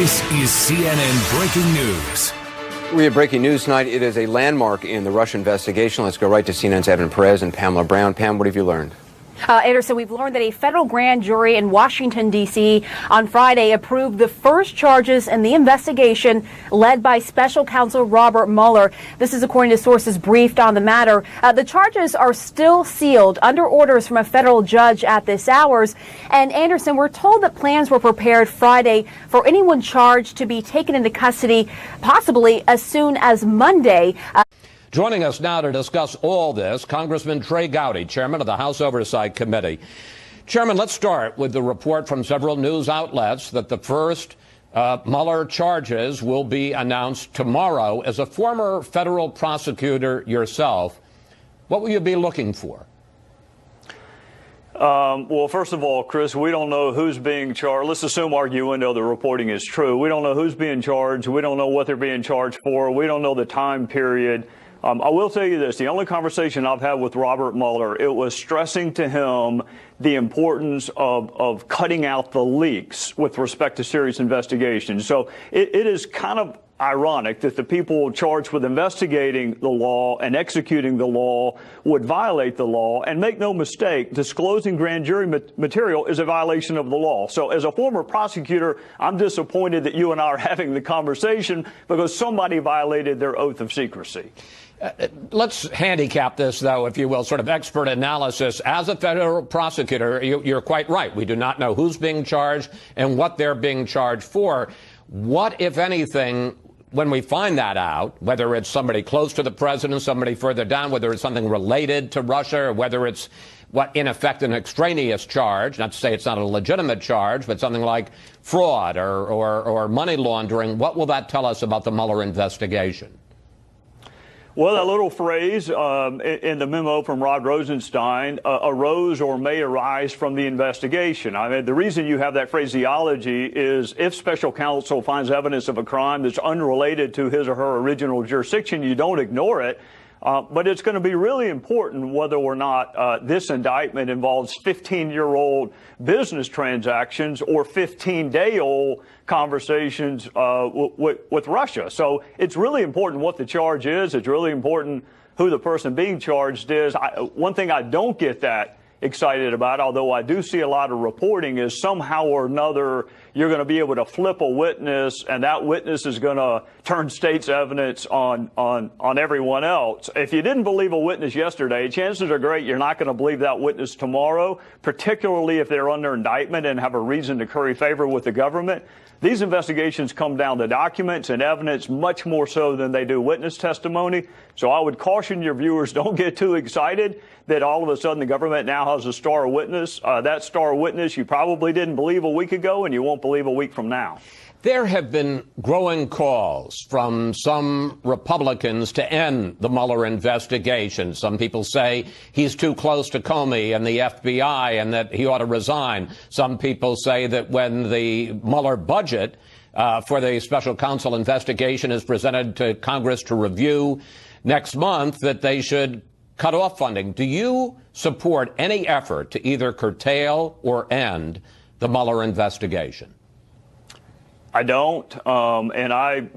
This is CNN Breaking News. We have breaking news tonight. It is a landmark in the Russia investigation. Let's go right to CNN's Evan Perez and Pamela Brown. Pam, what have you learned? Anderson, we've learned that a federal grand jury in Washington, D.C. on Friday approved the first charges in the investigation led by special counsel Robert Mueller. This is according to sources briefed on the matter. The charges are still sealed under orders from a federal judge at this hours. And Anderson, we're told that plans were prepared Friday for anyone charged to be taken into custody possibly as soon as Monday. Joining us now to discuss all this, Congressman Trey Gowdy, chairman of the House Oversight Committee. Chairman, let's start with the report from several news outlets that the first Mueller charges will be announced tomorrow. As a former federal prosecutor yourself, what will you be looking for? Well, first of all, Chris, we don't know who's being charged. Let's assume arguendo the reporting is true. We don't know who's being charged. We don't know what they're being charged for. We don't know the time period. I will tell you this. The only conversation I've had with Robert Mueller, it was stressing to him the importance of cutting out the leaks with respect to serious investigations. So it is kind of ironic that the people charged with investigating the law and executing the law would violate the law. And make no mistake, disclosing grand jury material is a violation of the law. So as a former prosecutor, I'm disappointed that you and I are having the conversation because somebody violated their oath of secrecy. Let's handicap this, though, if you will, sort of expert analysis. As a federal prosecutor, you're quite right. We do not know who's being charged and what they're being charged for. What, if anything, when we find that out, whether it's somebody close to the president, somebody further down, whether it's something related to Russia, or whether it's, in effect, an extraneous charge, not to say it's not a legitimate charge, but something like fraud or money laundering, what will that tell us about the Mueller investigation? Well, that little phrase in the memo from Rod Rosenstein, arose or may arise from the investigation. I mean, the reason you have that phraseology is if special counsel finds evidence of a crime that's unrelated to his or her original jurisdiction, you don't ignore it. But it's going to be really important whether or not this indictment involves 15-year-old business transactions or 15-day-old conversations with Russia. So it's really important what the charge is. It's really important who the person being charged is. One thing I don't get that excited about, although I do see a lot of reporting, is somehow or another you're going to be able to flip a witness and that witness is going to turn state's evidence on everyone else. If you didn't believe a witness yesterday, chances are great you're not going to believe that witness tomorrow, particularly if they're under indictment and have a reason to curry favor with the government. These investigations come down to documents and evidence much more so than they do witness testimony. So I would caution your viewers, don't get too excited that all of a sudden the government now has a star witness. That star witness you probably didn't believe a week ago and you won't believe a week from now. There have been growing calls from some Republicans to end the Mueller investigation. Some people say he's too close to Comey and the FBI and that he ought to resign. Some people say that when the Mueller budget for the special counsel investigation is presented to Congress to review next month, that they should cut off funding. Do you support any effort to either curtail or end the Mueller investigation? I don't, and I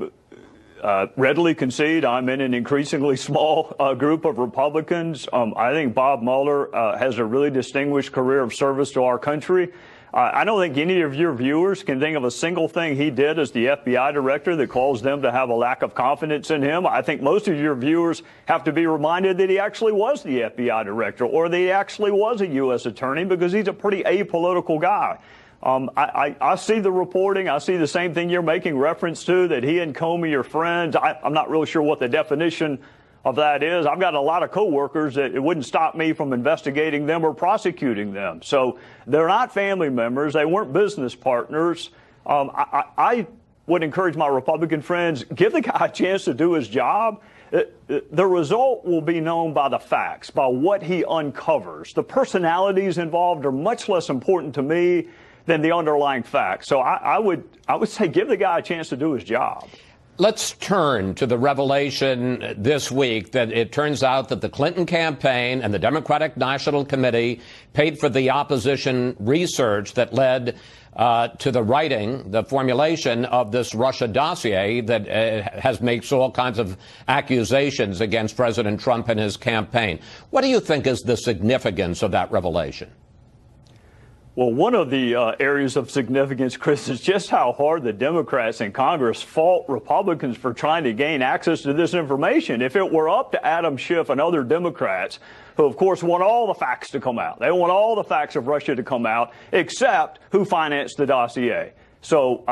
readily concede I'm in an increasingly small group of Republicans. I think Bob Mueller has a really distinguished career of service to our country. I don't think any of your viewers can think of a single thing he did as the FBI director that caused them to have a lack of confidence in him. I think most of your viewers have to be reminded that he actually was the FBI director or that he actually was a U.S. attorney because he's a pretty apolitical guy. I see the reporting. I see the same thing you're making reference to, that he and Comey are friends. I'm not really sure what the definition of that is. I've got a lot of coworkers that it wouldn't stop me from investigating them or prosecuting them. So they're not family members. They weren't business partners. I would encourage my Republican friends, give the guy a chance to do his job. The result will be known by the facts, by what he uncovers. The personalities involved are much less important to me than the underlying facts. So I would say give the guy a chance to do his job. Let's turn to the revelation this week that it turns out that the Clinton campaign and the Democratic National Committee paid for the opposition research that led to the writing, the formulation of this Russia dossier that makes all kinds of accusations against President Trump and his campaign. What do you think is the significance of that revelation? Well, one of the areas of significance, Chris, is just how hard the Democrats in Congress fought Republicans for trying to gain access to this information. If it were up to Adam Schiff and other Democrats, who, of course, want all the facts to come out, they want all the facts of Russia to come out, except who financed the dossier. So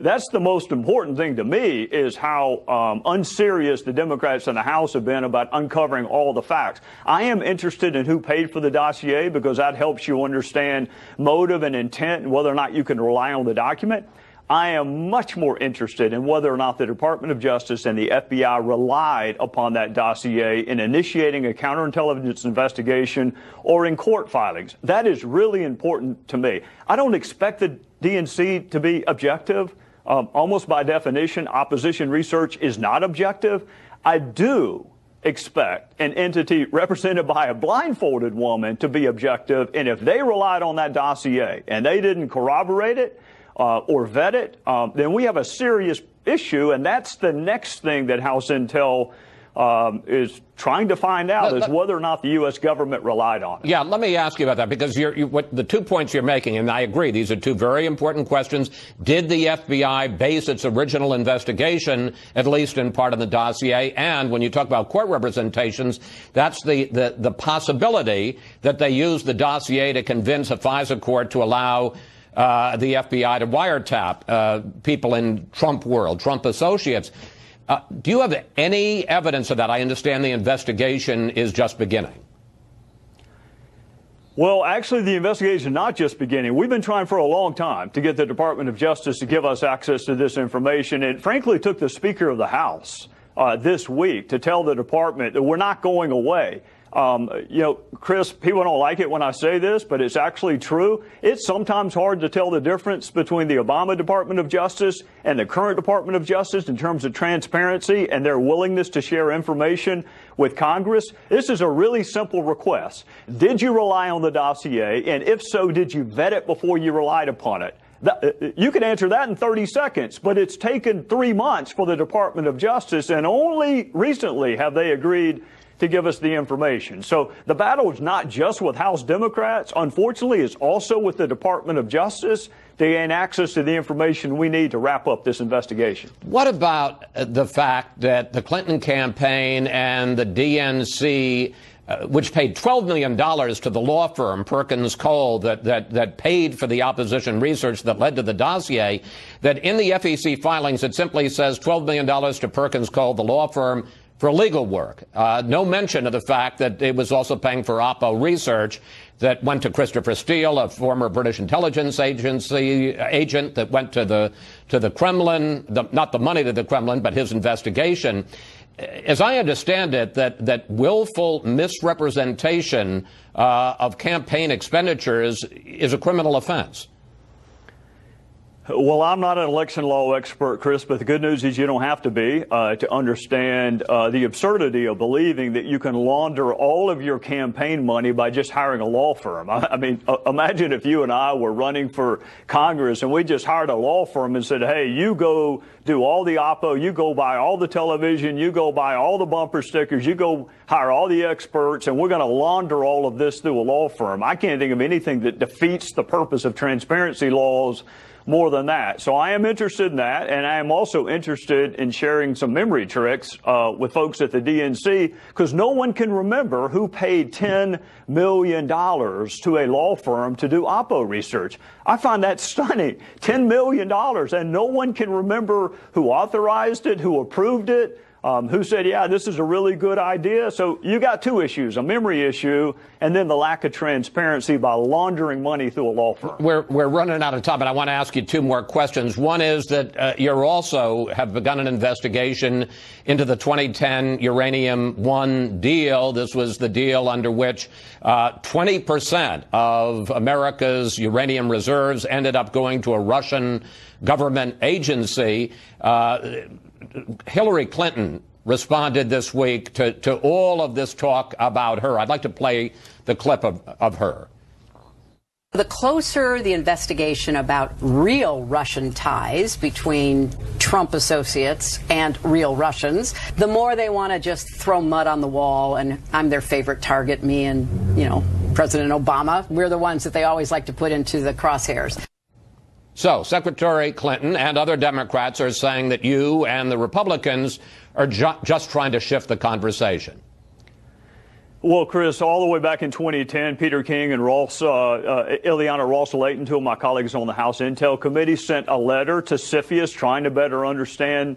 that's the most important thing to me, is how unserious the Democrats in the House have been about uncovering all the facts. I am interested in who paid for the dossier because that helps you understand motive and intent and whether or not you can rely on the document. I am much more interested in whether or not the Department of Justice and the FBI relied upon that dossier in initiating a counterintelligence investigation or in court filings. That is really important to me. I don't expect the DNC to be objective. Almost by definition, opposition research is not objective. I do expect an entity represented by a blindfolded woman to be objective, and if they relied on that dossier and they didn't corroborate it, or vet it, then we have a serious issue, and that's the next thing that House Intel is trying to find out, is whether or not the U.S. government relied on it. Yeah, let me ask you about that, because what the 2 points you're making, and I agree, these are two very important questions. Did the FBI base its original investigation, at least in part, on the dossier? And when you talk about court representations, that's the possibility that they used the dossier to convince a FISA court to allow the FBI to wiretap people in Trump world, Trump associates. Do you have any evidence of that? I understand the investigation is just beginning. Well, actually, the investigation is not just beginning. We've been trying for a long time to get the Department of Justice to give us access to this information. It frankly took the Speaker of the House this week to tell the department that we're not going away. Chris, people don't like it when I say this, but it's actually true. It's sometimes hard to tell the difference between the Obama Department of Justice and the current Department of Justice in terms of transparency and their willingness to share information with Congress. This is a really simple request. Did you rely on the dossier? And if so, did you vet it before you relied upon it? You can answer that in 30 seconds, but it's taken 3 months for the Department of Justice, and only recently have they agreed to give us the information. So the battle is not just with House Democrats. Unfortunately, it's also with the Department of Justice to gain access to the information we need to wrap up this investigation. What about the fact that the Clinton campaign and the DNC, which paid $12 million to the law firm Perkins Cole that paid for the opposition research that led to the dossier, that in the FEC filings it simply says $12 million to Perkins Cole, the law firm, for legal work. No mention of the fact that it was also paying for Oppo research that went to Christopher Steele, a former British intelligence agency agent that went to the Kremlin, not the money to the Kremlin, but his investigation. As I understand it, that willful misrepresentation of campaign expenditures is a criminal offense. Well, I'm not an election law expert, Chris, but the good news is you don't have to be to understand the absurdity of believing that you can launder all of your campaign money by just hiring a law firm. I mean, imagine if you and I were running for Congress and we just hired a law firm and said, hey, you go do all the Oppo, you go buy all the television, you go buy all the bumper stickers, you go hire all the experts, and we're going to launder all of this through a law firm. I can't think of anything that defeats the purpose of transparency laws more than that. So I am interested in that, and I am also interested in sharing some memory tricks with folks at the DNC, because no one can remember who paid $10 million to a law firm to do Oppo research. I find that stunning. $10 million, and no one can remember who authorized it, who approved it, who said, yeah, this is a really good idea. So you got two issues, a memory issue and then the lack of transparency by laundering money through a law firm. We're running out of time, but I want to ask you two more questions. One is that you also have begun an investigation into the 2010 Uranium One deal. This was the deal under which 20% of America's uranium reserves ended up going to a Russian government agency. Hillary Clinton responded this week to all of this talk about her. I'd like to play the clip of her. The closer the investigation about real Russian ties between Trump associates and real Russians, the more they want to just throw mud on the wall, and I'm their favorite target, me and, President Obama. We're the ones that they always like to put into the crosshairs. So Secretary Clinton and other Democrats are saying that you and the Republicans are just trying to shift the conversation. Well, Chris, all the way back in 2010, Peter King and Ileana Ross-Layton, two of my colleagues on the House Intel Committee, sent a letter to CFIUS trying to better understand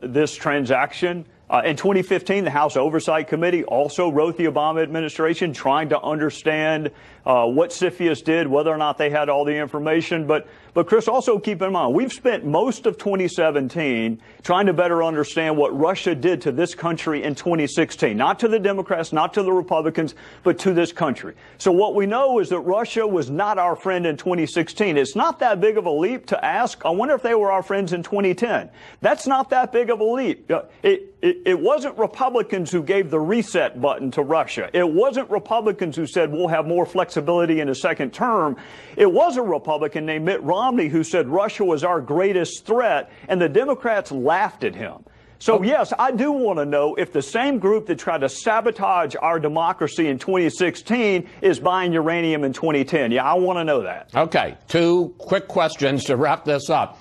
this transaction. In 2015, the House Oversight Committee also wrote the Obama administration trying to understand what CFIUS did, whether or not they had all the information. But Chris, also keep in mind, we've spent most of 2017 trying to better understand what Russia did to this country in 2016, not to the Democrats, not to the Republicans, but to this country. So what we know is that Russia was not our friend in 2016. It's not that big of a leap to ask, I wonder if they were our friends in 2010. That's not that big of a leap. It wasn't Republicans who gave the reset button to Russia. It wasn't Republicans who said we'll have more flexibility in a second term. It was a Republican named Mitt Romney who said Russia was our greatest threat, and the Democrats laughed at him. So, yes, I do want to know if the same group that tried to sabotage our democracy in 2016 is buying uranium in 2010. Yeah, I want to know that. Okay, two quick questions to wrap this up.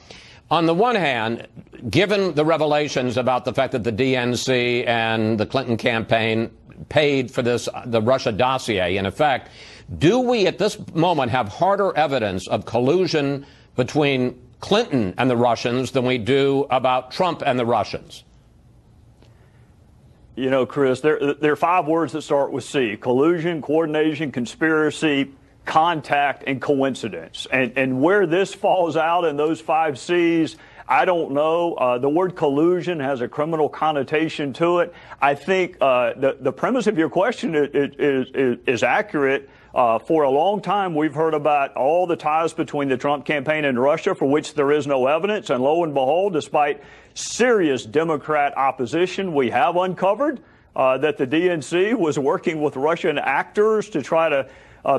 On the one hand, given the revelations about the fact that the DNC and the Clinton campaign paid for the Russia dossier, in effect, do we at this moment have harder evidence of collusion between Clinton and the Russians than we do about Trump and the Russians? You know, Chris, there are 5 words that start with C: collusion, coordination, conspiracy, contact, and coincidence. And where this falls out in those 5 C's, I don't know. The word collusion has a criminal connotation to it. I think the premise of your question is accurate. For a long time, we've heard about all the ties between the Trump campaign and Russia, for which there is no evidence. And lo and behold, despite serious Democrat opposition, we have uncovered that the DNC was working with Russian actors to try to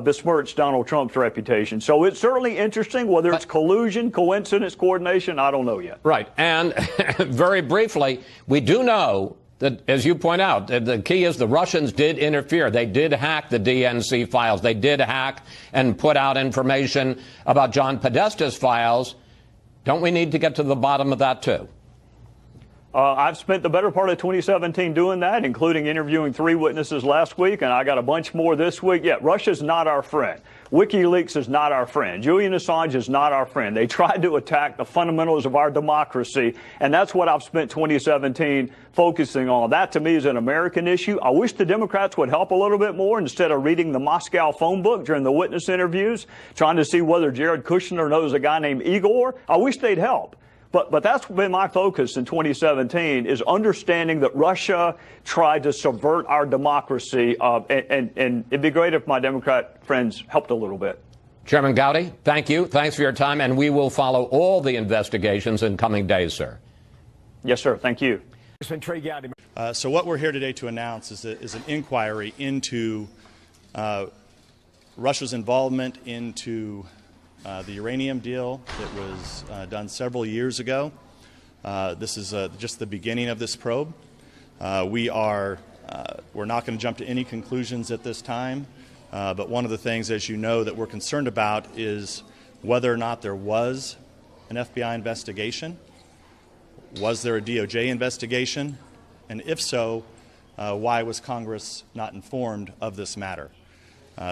besmirch Donald Trump's reputation. So it's certainly interesting. Whether it's collusion, coincidence, coordination, I don't know yet. Right. And very briefly, we do know that, as you point out, the key is the Russians did interfere. They did hack the DNC files. They did hack and put out information about John Podesta's files. Don't we need to get to the bottom of that, too? I've spent the better part of 2017 doing that, including interviewing 3 witnesses last week, and I got a bunch more this week. Yeah, Russia's not our friend. WikiLeaks is not our friend. Julian Assange is not our friend. They tried to attack the fundamentals of our democracy, and that's what I've spent 2017 focusing on. That, to me, is an American issue. I wish the Democrats would help a little bit more instead of reading the Moscow phone book during the witness interviews, trying to see whether Jared Kushner knows a guy named Igor. I wish they'd help. But that's been my focus in 2017, is understanding that Russia tried to subvert our democracy, and it'd be great if my Democrat friends helped a little bit. Chairman Gowdy, thank you. Thanks for your time, and we will follow all the investigations in coming days, sir. Yes, sir. Thank you. Trey Gowdy. So what we're here today to announce is an inquiry into Russia's involvement into the uranium deal that was done several years ago. This is just the beginning of this probe. We're not going to jump to any conclusions at this time, but one of the things, as you know, that we're concerned about is whether or not there was an FBI investigation. Was there a DOJ investigation? And if so, why was Congress not informed of this matter?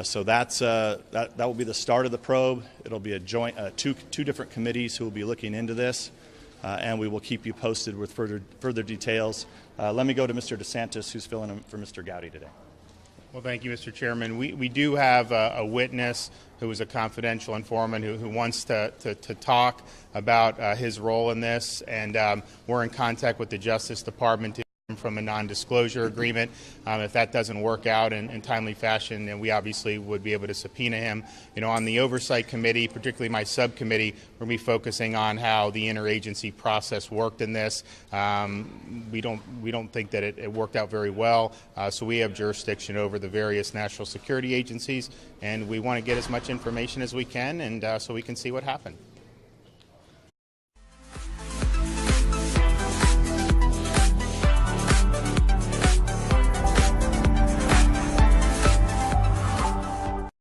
So that will be the start of the probe. It'll be a joint two different committees who will be looking into this, and we will keep you posted with further details. Let me go to Mr. DeSantis, who's filling in for Mr. Gowdy today. Well, thank you, Mr. Chairman. We do have a witness who is a confidential informant who wants to talk about his role in this, and we're in contact with the Justice Department for from a non-disclosure agreement. If that doesn't work out in timely fashion, then we obviously would be able to subpoena him. On the Oversight Committee, particularly my subcommittee, we're going to be focusing on how the interagency process worked in this. We don't think that it worked out very well, so we have jurisdiction over the various national security agencies, and we want to get as much information as we can, and so we can see what happened.